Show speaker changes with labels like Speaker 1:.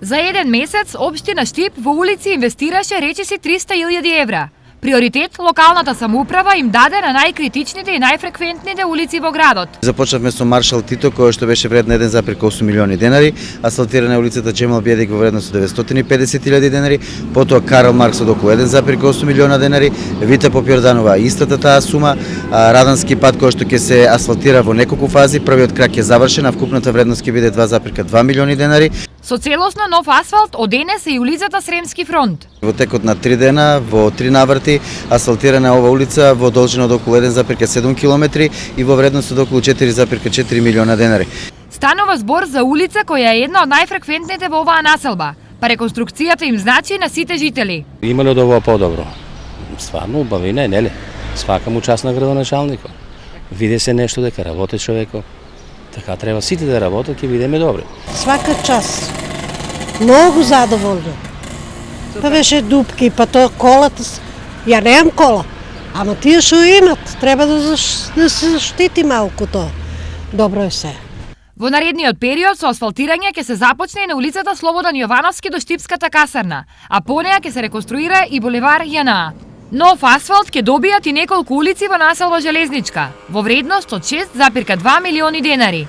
Speaker 1: За еден месец, Општина Штип во улици инвестираше речиси 300.000 евра. Приоритет локалната самоуправа им даде на најкритичните и најфреквентните улици во градот.
Speaker 2: Започнавме со Маршал Тито, која што беше вредна 1,8 милиони денари, асфалтирана е улицата Джемал Бједик во вредност од 950.000 денари, потоа Карл Маркс од околу 1,8 милиона денари, Вита Попјорданова истата таа сума, Радански пат кој што ќе се асфалтира во неколку фази, првиот крак е завршен, а вкупната вредност ќе биде 2,2 милиони денари.
Speaker 1: Со целосно нов асфалт оденесе и улицата Сремски фронт.
Speaker 2: Во текот на 3 дена, во 3 наврти, асфалтирана е ова улица во должина од околу 1,7 километри и во вредност од околу 4,4 милиона денари.
Speaker 1: Станува збор за улица која е една од најфреквентните во оваа населба, па реконструкцијата им значи на сите жители.
Speaker 3: Има ли од ова подобро? Стварно убавина е, нели? Свака му част на градоначалникот. Види се нешто дека работи човекот. Така треба сите да работат, ќе бидеме добри.
Speaker 4: Свака час. Многу задоволна. Па беше дупки, па тоа колата. Ја немам кола. Ама тие што имат, треба да се заштити малку тоа. Добро е се.
Speaker 1: Во наредниот период со асфалтирање ќе се започне и на улицата Слободан Јовановски до Штипската касарна, а по неа ќе се реконструира и булевар Јана. Нов асфалт ќе добијат и неколку улици во населба Железничка, во вредност од 6,2 милиони денари.